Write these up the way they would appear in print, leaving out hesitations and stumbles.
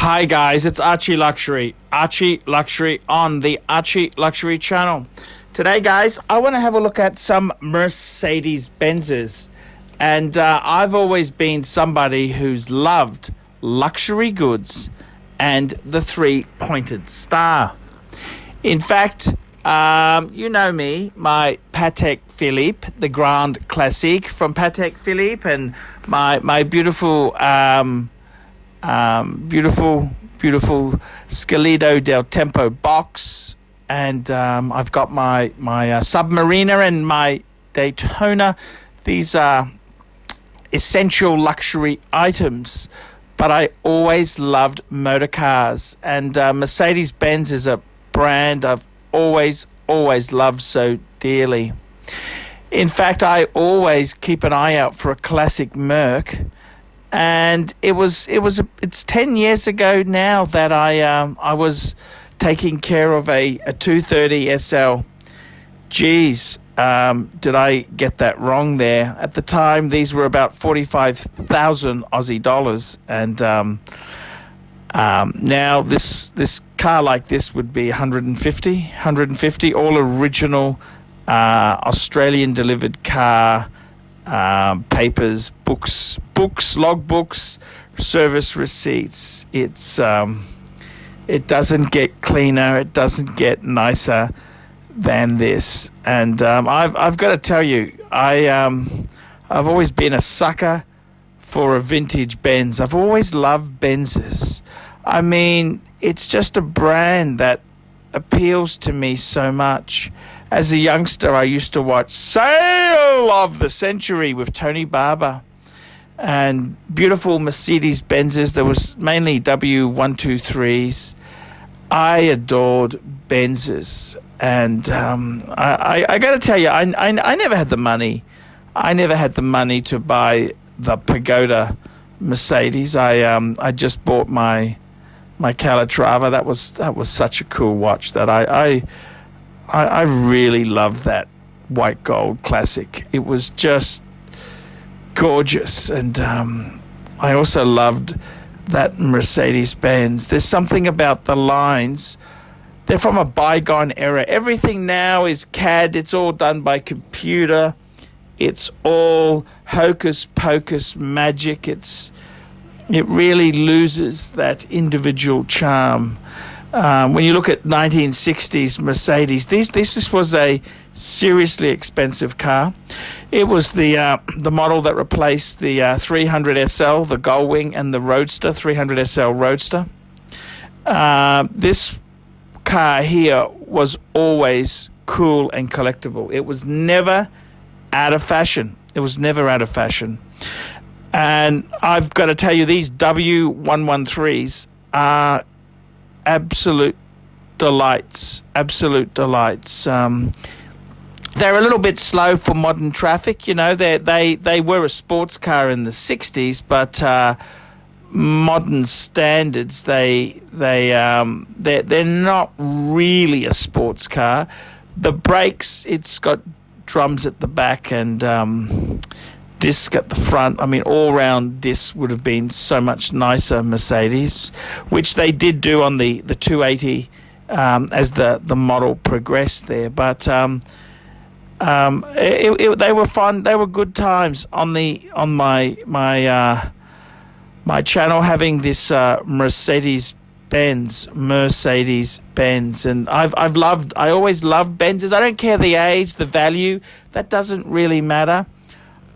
Hi guys, it's Archie Luxury. Archie Luxury on the Archie Luxury channel. Today guys, I want to have a look at some Mercedes Benzes. And I've always been somebody who's loved luxury goods and the three-pointed star. In fact, you know me, my Patek Philippe, the Grand Classique from Patek Philippe, and my beautiful beautiful Scalido del Tempo box, and I've got my Submariner and my Daytona. These are essential luxury items, but I always loved motor cars, and Mercedes-Benz is a brand I've always loved so dearly. In fact, I always keep an eye out for a classic Merc. And it's 10 years ago now that I was taking care of a 230 SL. Geez, did I get that wrong there? At the time, these were about 45,000 Aussie dollars, and now this car like this would be 150, all original Australian delivered car. Papers, books, logbooks, service receipts. It doesn't get cleaner, it doesn't get nicer than this. And I've got to tell you, I've always been a sucker for a vintage Benz. I've always loved Benzes. I mean, it's just a brand that appeals to me so much. As a youngster, I used to watch Sale of the Century with Tony Barber, and beautiful Mercedes-Benzes. There was mainly W123s. I adored Benzes, and I got to tell you, I never had the money. I never had the money to buy the Pagoda Mercedes. I just bought my Calatrava. That was such a cool watch that I really loved that white gold classic. It was just gorgeous. And I also loved that Mercedes-Benz. There's something about the lines. They're from a bygone era. Everything now is CAD. It's all done by computer. It's all hocus pocus magic. It really loses that individual charm. When you look at 1960s Mercedes, this was a seriously expensive car. It was the model that replaced the 300 SL, the Gullwing, and the Roadster, 300 SL Roadster. This car here was always cool and collectible. It was never out of fashion. And I've got to tell you, these W113s are absolute delights. They're a little bit slow for modern traffic. You know, they were a sports car in the 60s, but modern standards, they're not really a sports car. The brakes, it's got drums at the back and disc at the front. I mean, all-round discs would have been so much nicer Mercedes, which they did do on the 280 as the model progressed there. But they were fun. They were good times on my channel, having this Mercedes-Benz, and I always loved Benzes. I don't care the age, the value, that doesn't really matter.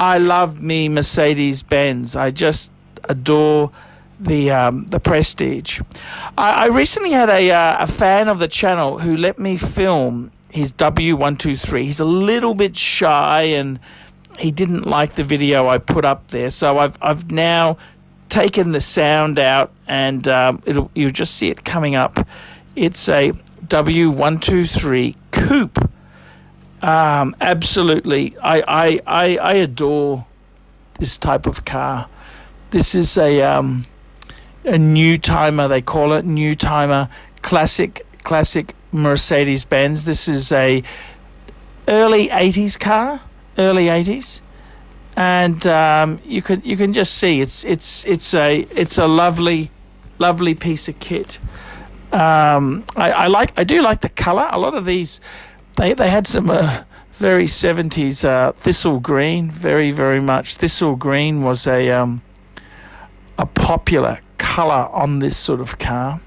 I love me Mercedes-Benz. I just adore the Prestige. I recently had a fan of the channel who let me film his W123. He's a little bit shy and he didn't like the video I put up there. So I've now taken the sound out, and you'll just see it coming up. It's a W123 coupe. Absolutely, I adore this type of car. This is a new timer, they call it, new timer, classic Mercedes-Benz. This is a early 80s car, and you can just see it's a lovely lovely piece of kit. I do like the colour. A lot of these, they had some very 70s thistle green, very much. Thistle green was a popular colour on this sort of car.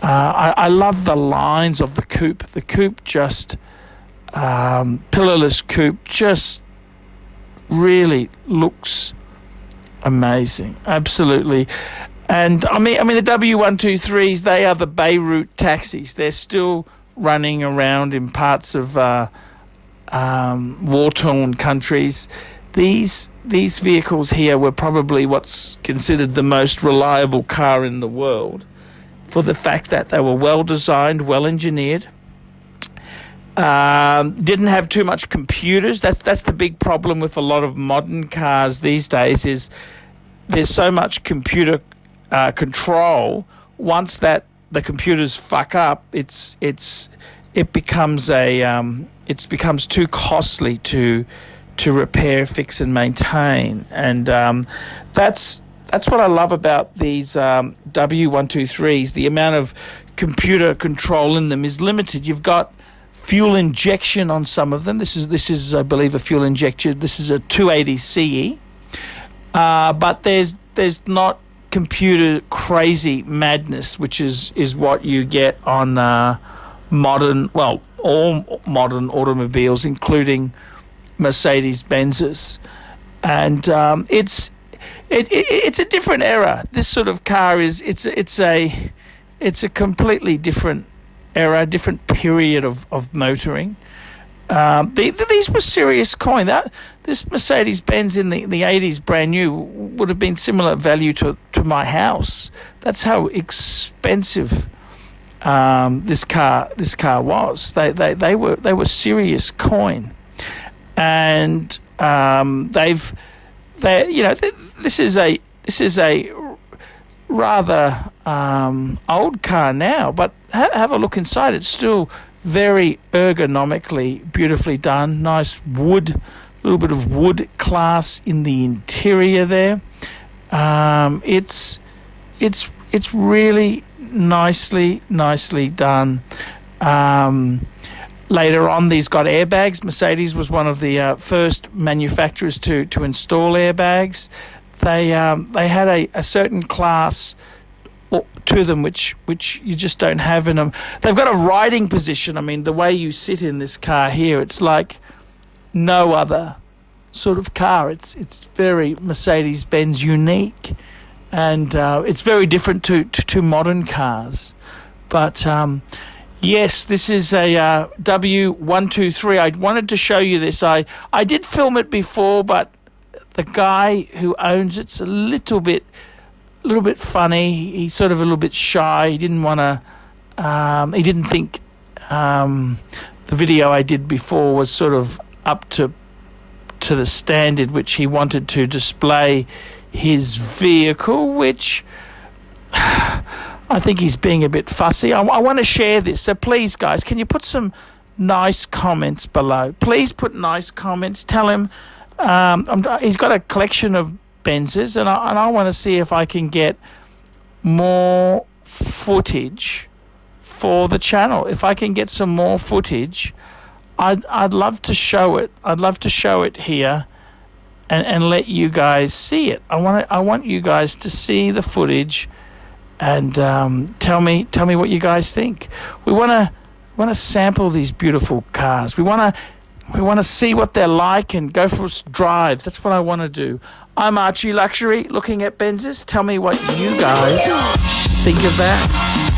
I love the lines of the coupe. The coupe just, pillarless coupe, just really looks amazing. Absolutely. And I mean the W123s, they are the Beirut taxis. They're still running around in parts of war-torn countries. These vehicles here were probably what's considered the most reliable car in the world, for the fact that they were well designed, well engineered. Didn't have too much computers. That's the big problem with a lot of modern cars these days, is there's so much computer control. Once that the computers fuck up, it becomes too costly to repair, fix, and maintain. And that's what I love about these W123s. The amount of computer control in them is limited. You've got fuel injection on some of them. This is I believe a fuel injection. This is a 280 CE. But there's not computer crazy madness, which is what you get on all modern automobiles, including Mercedes-Benzes. And it's a different era. This sort of car it's a completely different era, different period of motoring. These were serious coin. This Mercedes-Benz in the 80s, brand new, would have been similar value to my house. That's how expensive this car was. They were serious coin, and this is a rather old car now, but have a look inside. It's still very ergonomically beautifully done. Nice wood, a little bit of wood class in the interior there. It's really nicely done. Later on, these got airbags. Mercedes was one of the first manufacturers to install airbags. They had a certain class to them which you just don't have in them. They've got a riding position. I mean, the way you sit in this car here, it's like no other sort of car. It's very Mercedes-Benz unique, and it's very different to modern cars. But yes, this is a W123. I wanted to show you this. I did film it before, but the guy who owns it's a little bit funny. He's sort of a little bit shy. He didn't want to. He didn't think the video I did before was sort of up to the standard which he wanted to display his vehicle, which I think he's being a bit fussy. I want to share this, so please, guys, can you put some nice comments below? Please put nice comments. Tell him he's got a collection of Benzes, and I want to see if I can get more footage for the channel. If I can get some more footage, I'd love to show it. I'd love to show it here and let you guys see it. I want you guys to see the footage and tell me what you guys think. We want to sample these beautiful cars. We want to see what they're like and go for drives. That's what I want to do. I'm Archie Luxury, looking at Benzes. Tell me what you guys think of that.